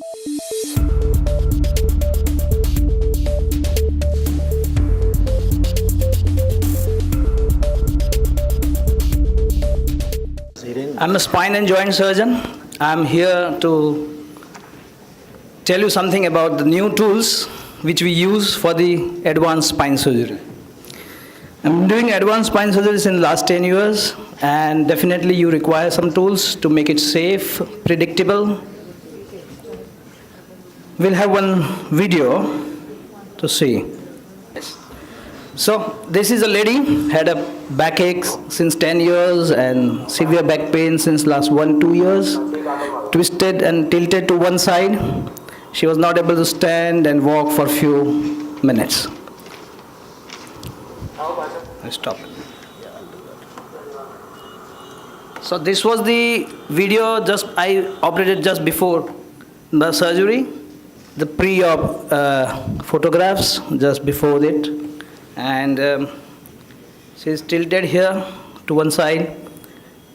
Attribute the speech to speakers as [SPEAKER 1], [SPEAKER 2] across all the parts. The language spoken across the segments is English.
[SPEAKER 1] I'm a spine and joint surgeon. I'm here to tell you something about the new tools which we use for the advanced spine surgery. I'm doing advanced spine surgery in the last 10 years, and definitely you require some tools to make it safe, predictable. We'll have one video to see. So this is a lady, had a backache since 10 years and severe back pain since last 1-2 years, twisted and tilted to one side. She was not able to stand and walk for a few minutes. Stop. So this was the video I operated just before the surgery, the pre-op photographs just before it. And she's tilted here to one side.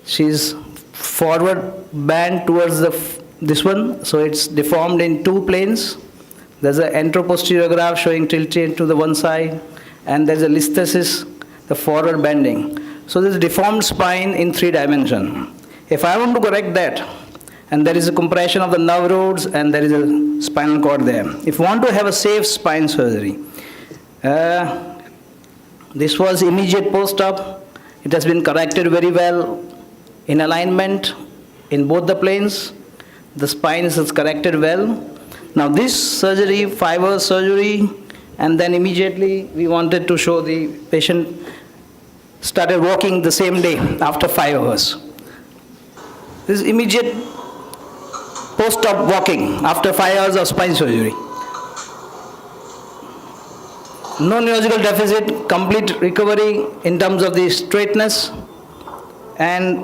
[SPEAKER 1] She's forward bent towards this one, so it's deformed in two planes. There's an anteroposterior graph showing tilted to the one side, and there's a listhesis, the forward bending. So there's a deformed spine in 3 dimensions. If I want to correct that, and there is a compression of the nerve roots, and there is a spinal cord there. If you want to have a safe spine surgery, this was immediate post-op. It has been corrected very well in alignment in both the planes. The spine is corrected well. Now this surgery, 5 hours surgery, and then immediately we wanted to show the patient started walking the same day after 5 hours. This is immediate post-op walking after 5 hours of spine surgery. No neurological deficit, complete recovery in terms of the straightness, and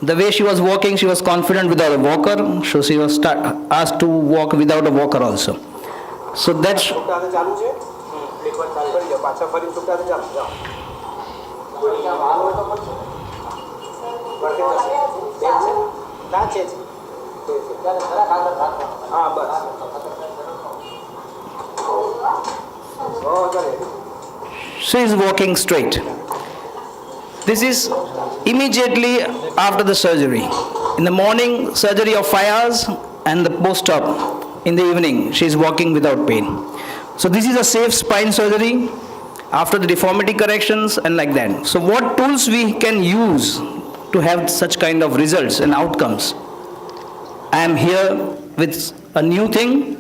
[SPEAKER 1] the way she was walking, she was confident without a walker, so she was asked to walk without a walker also. So that's she is walking straight. This is immediately after the surgery. In the morning, surgery of 5 hours, and the post-op in the evening, she is walking without pain. So this is a safe spine surgery after the deformity corrections and like that. So what tools we can use to have such kind of results and outcomes? I am here with a new thing.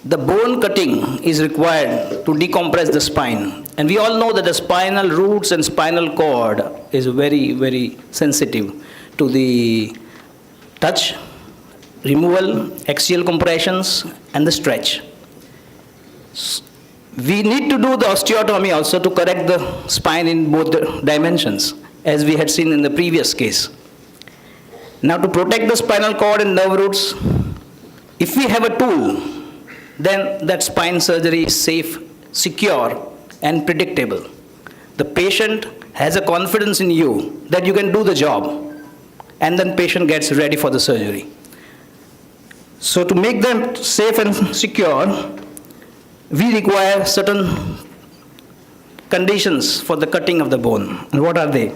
[SPEAKER 1] The bone cutting is required to decompress the spine. And we all know that the spinal roots and spinal cord is very, very sensitive to the touch, removal, axial compressions, and the stretch. We need to do the osteotomy also to correct the spine in both the dimensions, as we had seen in the previous case. Now, to protect the spinal cord and nerve roots, if we have a tool, then that spine surgery is safe, secure, and predictable. The patient has a confidence in you that you can do the job, and then patient gets ready for the surgery. So to make them safe and secure, we require certain conditions for the cutting of the bone. And what are they?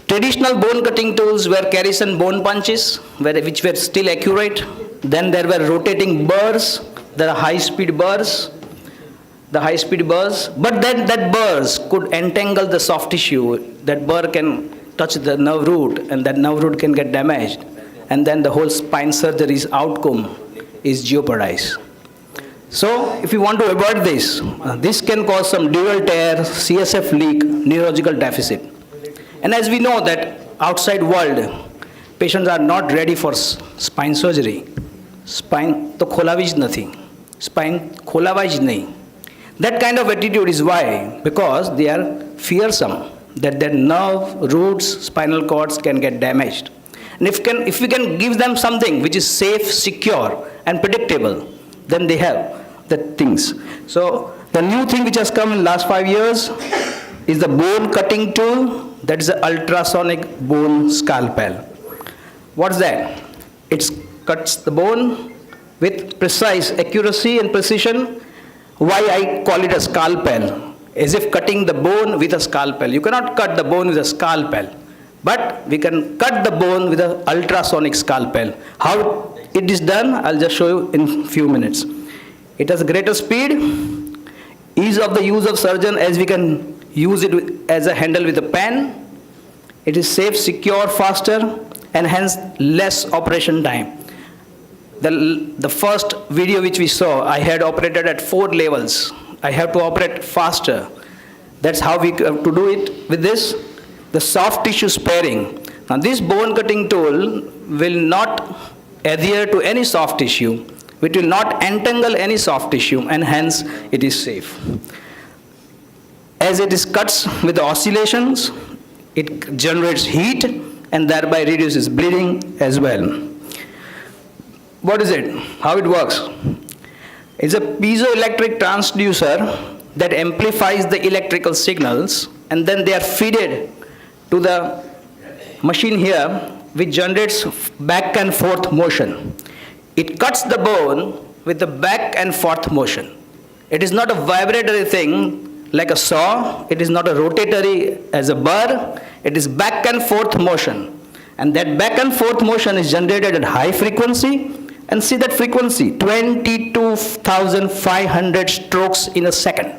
[SPEAKER 1] Traditional bone cutting tools were Carrison bone punches, which were still accurate. Then there were rotating burrs, there are high-speed burrs, but then that burrs could entangle the soft tissue. That burr can touch the nerve root, and that nerve root can get damaged, and then the whole spine surgery's outcome is jeopardized. So if you want to avoid this, this can cause some dural tear, CSF leak, neurological deficit. And as we know that outside world, patients are not ready for spine surgery. Spine to kholavi જ નથી. Spine ખોલાવા જ નહીં. That kind of attitude is why, because they are fearsome that their nerve, roots, spinal cords can get damaged. And if we can give them something which is safe, secure, and predictable, then they have the things. So the new thing which has come in the last 5 years is the bone cutting tool, that is the ultrasonic bone scalpel. What's that? It cuts the bone with precise accuracy and precision. Why I call it a scalpel? As if cutting the bone with a scalpel. You cannot cut the bone with a scalpel, but we can cut the bone with an ultrasonic scalpel. How it is done, I'll just show you in few minutes. It has greater speed, ease of the use of surgeon, as we can use it as a handle with a pen. It is safe, secure, faster, and hence less operation time. The first video which we saw, I had operated at 4 levels. I have to operate faster. That's how we have to do it with this. The soft tissue sparing. Now this bone cutting tool will not adhere to any soft tissue. It will not entangle any soft tissue, and hence it is safe. As it is cuts with the oscillations, it generates heat and thereby reduces bleeding as well. What is it? How it works? It's a piezoelectric transducer that amplifies the electrical signals, and then they are fed to the machine here, which generates back and forth motion. It cuts the bone with the back and forth motion. It is not a vibratory thing like a saw. It is not a rotatory as a burr. It is back and forth motion. And that back and forth motion is generated at high frequency. And see that frequency, 22,500 strokes in a second.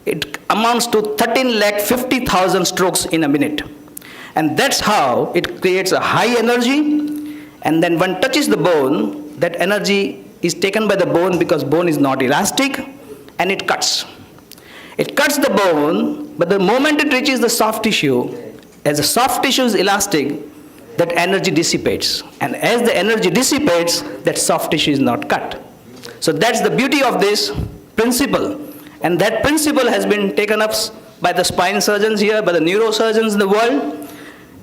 [SPEAKER 1] It amounts to 13,50,000 strokes in a minute. And that's how it creates a high energy. And then when touches the bone, that energy is taken by the bone because bone is not elastic, and it cuts. It cuts the bone, but the moment it reaches the soft tissue, as the soft tissue is elastic, that energy dissipates. And as the energy dissipates, that soft tissue is not cut. So that's the beauty of this principle. And that principle has been taken up by the spine surgeons here, by the neurosurgeons in the world.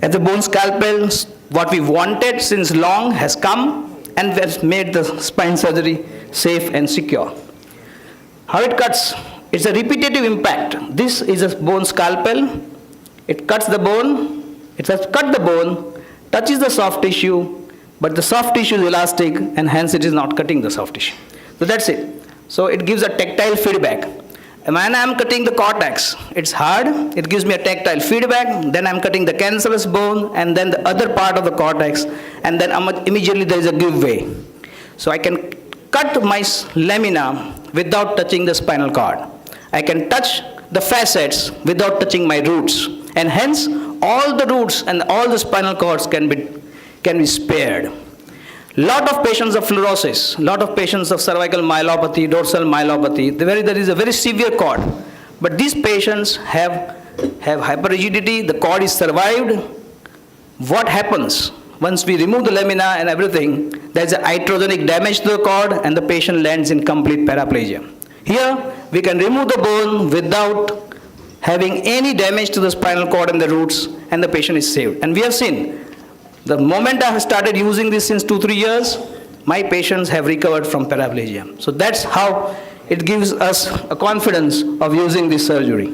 [SPEAKER 1] At the bone scalpel, what we wanted since long has come, and has made the spine surgery safe and secure. How it cuts? It's a repetitive impact. This is a bone scalpel. It cuts the bone. It has cut the bone, touches the soft tissue, but the soft tissue is elastic, and hence it is not cutting the soft tissue. So that's it. So it gives a tactile feedback. And when I am cutting the cortex, it's hard. It gives me a tactile feedback. Then I'm cutting the cancellous bone, and then the other part of the cortex, and then immediately there is a give way. So I can cut my lamina without touching the spinal cord. I can touch the facets without touching my roots, and hence all the roots and all the spinal cords can be spared. Lot of patients of fluorosis, lot of patients of cervical myelopathy, dorsal myelopathy, there is a very severe cord. But these patients have hyperrigidity, the cord is survived. What happens? Once we remove the lamina and everything, there is a iatrogenic damage to the cord, and the patient lands in complete paraplegia. Here, we can remove the bone without having any damage to the spinal cord and the roots, and the patient is saved. And we have seen, the moment I have started using this since 2-3 years, my patients have recovered from paraplegia. So that's how it gives us a confidence of using this surgery.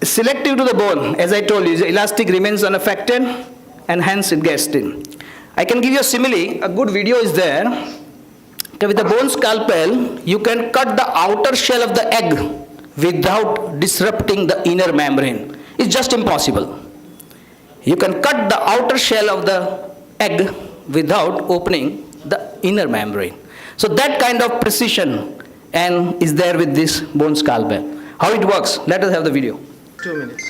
[SPEAKER 1] Selective to the bone, as I told you, the elastic remains unaffected, and hence it gets in. I can give you a simile, a good video is there. With the bone scalpel, you can cut the outer shell of the egg without disrupting the inner membrane. It's just impossible. You can cut the outer shell of the egg without opening the inner membrane. So that kind of precision is there with this bone scalpel. How it works? Let us have the video. 2 minutes.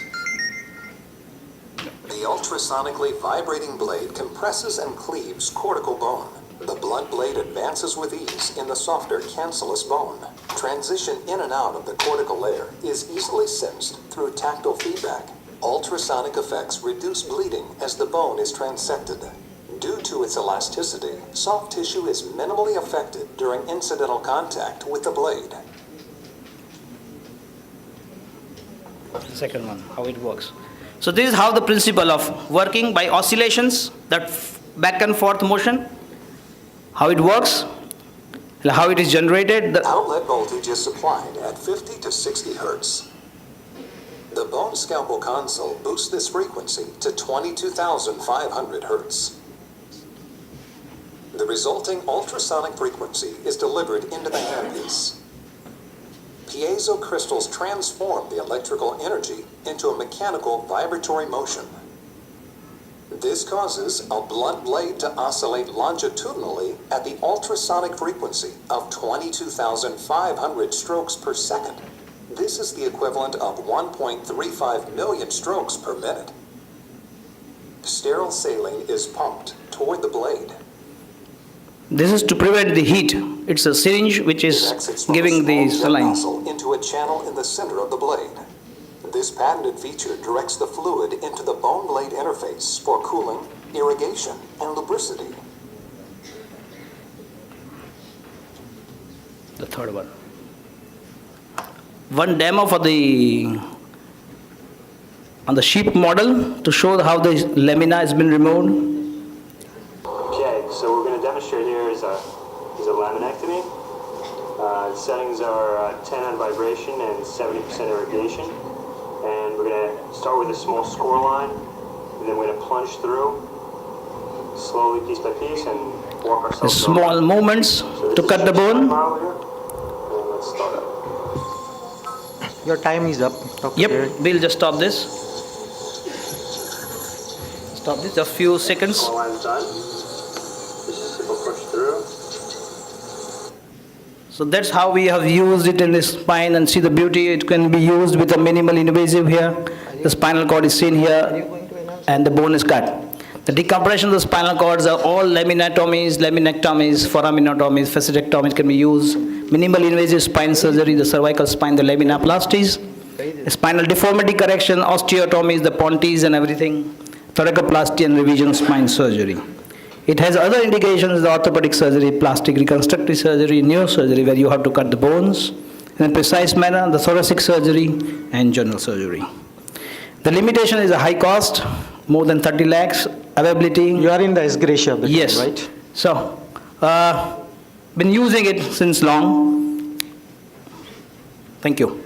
[SPEAKER 2] The ultrasonically vibrating blade compresses and cleaves cortical bone. The blunt blade advances with ease in the softer cancellous bone. Transition in and out of the cortical layer is easily sensed through tactile feedback. Ultrasonic effects reduce bleeding as the bone is transected. Due to its elasticity, soft tissue is minimally affected during incidental contact with the blade.
[SPEAKER 1] The second one, how it works. So this is how the principle of working by oscillations, that back and forth motion, how it works, how it is generated.
[SPEAKER 2] The outlet voltage is supplied at 50 to 60 hertz. The bone scalpel console boosts this frequency to 22,500 Hz. The resulting ultrasonic frequency is delivered into the handpiece. Piezo crystals transform the electrical energy into a mechanical vibratory motion. This causes a blunt blade to oscillate longitudinally at the ultrasonic frequency of 22,500 strokes per second. This is the equivalent of 1.35 million strokes per minute. Sterile saline is pumped toward the blade.
[SPEAKER 1] This is to prevent the heat. It's a syringe which is
[SPEAKER 2] Exits from
[SPEAKER 1] giving
[SPEAKER 2] a
[SPEAKER 1] the
[SPEAKER 2] small
[SPEAKER 1] saline.
[SPEAKER 2] nozzle into a channel in the center of the blade. This patented feature directs the fluid into the bone blade interface for cooling, irrigation, and lubricity.
[SPEAKER 1] The third one. One demo for the on the sheep model to show how the lamina has been removed.
[SPEAKER 3] Okay, so what we're going to demonstrate here is a laminectomy. The settings are 10 on vibration and 70% irrigation. And we're going to start with a small score line, and then we're going to plunge through slowly, piece by piece, and walk
[SPEAKER 1] The
[SPEAKER 3] ourselves
[SPEAKER 1] small
[SPEAKER 3] over.
[SPEAKER 1] movements
[SPEAKER 3] So
[SPEAKER 1] to
[SPEAKER 3] this
[SPEAKER 1] cut
[SPEAKER 3] is
[SPEAKER 1] the bone.
[SPEAKER 3] model here. And let's start up.
[SPEAKER 4] Your time is up, Dr.
[SPEAKER 1] Yep,
[SPEAKER 4] Biren.
[SPEAKER 1] we'll just stop this. Stop this, a few seconds.
[SPEAKER 3] Score line's done. Just a simple push through.
[SPEAKER 1] So that's how we have used it in the spine, and see the beauty. It can be used with a minimal invasive here. The spinal cord is seen here and the bone is cut. The decompression of the spinal cords are all laminectomies, laminectomies, foraminectomies, facetectomies can be used. Minimal invasive spine surgery, the cervical spine, the laminoplasties. Spinal deformity correction, osteotomies, the ponties and everything. Thoracoplasty and revision spine surgery. It has other indications, the orthopedic surgery, plastic reconstructive surgery, neurosurgery, where you have to cut the bones in a precise manner, the thoracic surgery and general surgery. The limitation is a high cost, more than 30 lakhs, availability.
[SPEAKER 4] You are in the S Gracia,
[SPEAKER 1] Yes.
[SPEAKER 4] right?
[SPEAKER 1] So, been using it since long. Thank you.